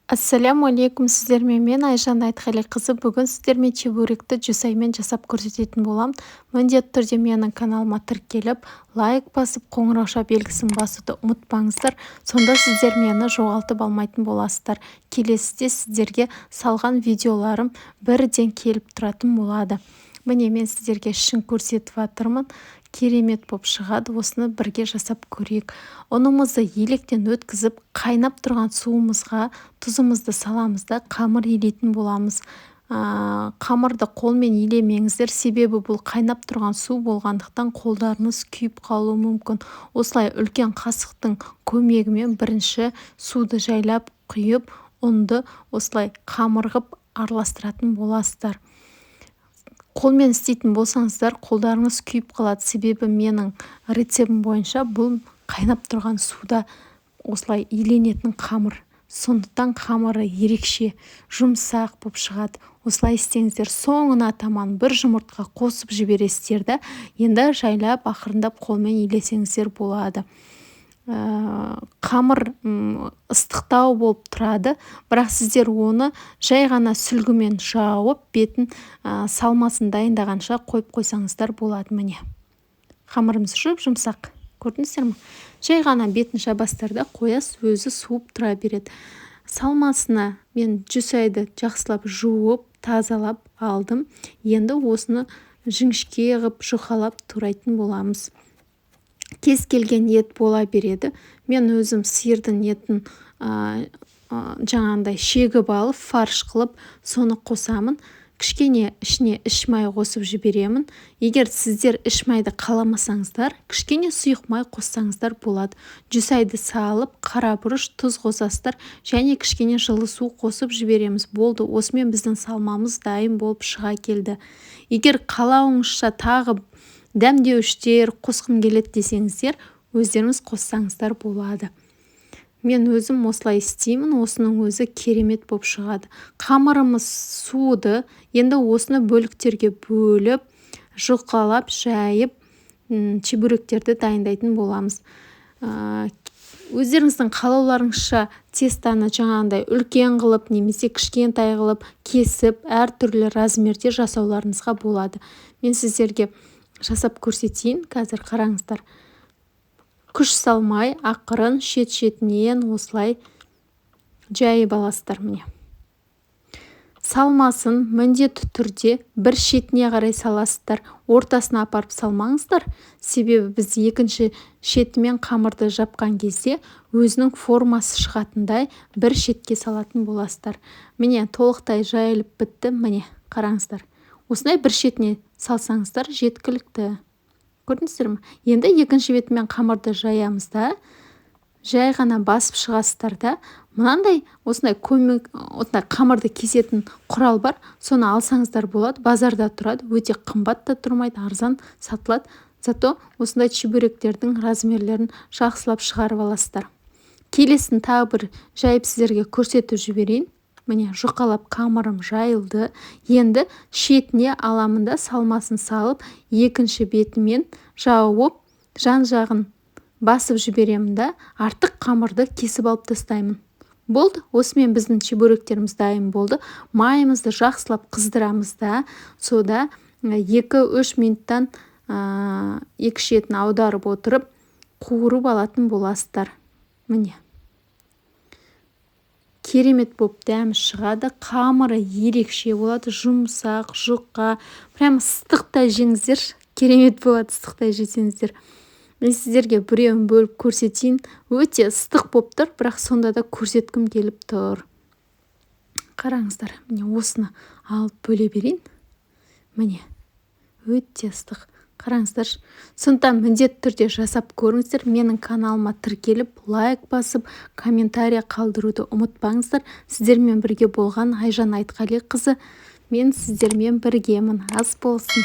Ассаляму алейкум, сіздермен мен Айжан Айтқалиқызы. Бүгін сіздермен чебуректі жүсаймен жасап көрсететін боламын. Міндетті түрде менің каналыма тіркеліп, лайк басып, қоңырауша белгісін басуды ұмытпаңыздар. Сонда сіздер мені жоғалтып алмайтын боласыздар. Келесіде сіздерге салған видеоларым бірден келіп тұратын болады. Міне мен сіздерге ішін көрсетіп жатырмын. Керемет болып шығады. Осыны бірге жасап көрейік. Ұнымызды електен өткізіп, қайнап тұрған суымызға тұзымызды саламыз да қамыр илейтін боламыз. Қамырды қолмен илемеңіздер, себебі бұл қайнап тұрған су болғандықтан қолдарыңыз күйіп қалуы мүмкін. Осылай үлкен қасықтың көмегімен бірінші суды жайлап құйып, ұнды осылай қамыр қып араластыратын боласыздар. Қолмен істейтін болсаңыздар, қолдарыңыз күйіп қалады, себебі менің рецептім бойынша бұл қайнап тұрған суда осылай иленетін қамыр. Сондықтан қамыры ерекше жұмсақ болып шығады. Осылай істеңіздер. Соңына таман бір жұмыртқа қосып жібересіздер де, енді жайлап ақырындап қолмен илесеңіздер болады. Қамыр ыстықтау болып тұрады, бірақ сіздер оны жай ғана сүлгімен жауып, бетін салмасын дайындағанша қойып қойсаңыздар болады. Міне қамырымыз жұмсақ, көрдіңіздер ме? Жай ғана бетін жабасыздар да қоясыз, өзі суып тұра береді. Салмасына мен жүсайды жақсылап жуып, тазалап алдым. Енді осыны жіңішке қып жұқалап турайтын боламыз. Кез келген ет бола береді. Мен өзім сиырдың етін жаңағындай шегіп алып, фарш қылып, соны қосамын. Кішкене ішіне іш май қосып жіберемін. Егер сіздер іш майды қаламасаңыздар, кішкене сұйық май қоссаңыздар болады. Жүсайды салып, қара бұрыш, тұз қосасыздар, және кішкене жылы су қосып жібереміз. Болды, осымен біздің салмамыз дайын болып шыға келді. Егер қалауыңызша тағы дәмдеуіштер қосқым келеді десеңіздер, өздеріңіз қоссаңыздар болады. Мен өзім осылай істеймін, осының өзі керемет болып шығады. Қамырымыз суды, енді осыны бөліктерге бөліп, жұқалап, жайып, чебуректерді дайындайтын боламыз. Өздеріңіздің қалауларыңызша тестаны жаңағындай үлкен қылып, немесе кішкентай қылып, кесіп, әртүрлі размерде жасауларыңызға болады. Мен сіздерге жасап көрсетейін. Қазір қараңыздар. Күш салмай, ақырын шет-шетінен осылай жайып аласыздар. Міне. Салмасын міндетті түрде бір шетіне қарай саласыздар. Ортасына апарып салмаңыздар. Себебі біз екінші шетімен қамырды жапқан кезде өзінің формасы шығатындай бір шетке салатын боласыздар. Міне толықтай жайылып бітті. Міне қараңыздар. Осындай бір шетіне салсаңыздар жеткілікті. Көрдіңіздер ме? Енді екінші бетімен қамырды жаямыз да, жай ғана басып шығасыздар да, мынандай осындай қамырды кесетін құрал бар, соны алсаңыздар болады. Базарда тұрады, өте қымбат та тұрмайды, арзан сатылады. Зато осындай чебуректердің размерлерін жақсылап шығарып аласыздар. Келесін тағы бір жайып сіздерге көрсетіп жіберейін. Міне жұқалап қамырым жайылды. Енді шетіне аламын да салмасын салып, екінші бетімен жауып, жан-жағын басып жіберемін да, артық қамырды кесіп алып тастаймын. Болды, осымен біздің чебуректеріміз дайын болды. Майымызды жақсылап қыздырамыз да, сода 2-3 минуттан екі шетін аударып отырып, қуырып алатын боласыздар. Міне. Керемет болып дәмі шығады. Қамыры ерекше болады, жұмсақ, жұқа. Прям ыстықта жеңіздер, керемет болады ыстықта жесеңіздер. Мен сіздерге біреуін бөліп көрсетейін. Өте ыстық болып тұр, бірақ сонда да көрсеткім келіп тұр. Қараңыздар, міне осыны алып бөле берейін. Міне, өте ыстық. Қараңыздар, сондықтан міндетті түрде жасап көріңіздер. Менің каналыма тіркеліп, лайк басып, комментария қалдыруды ұмытпаңыздар. Сіздермен бірге болған Айжан Айтқалиқызы. Мен сіздермен біргемін. Ас болсын.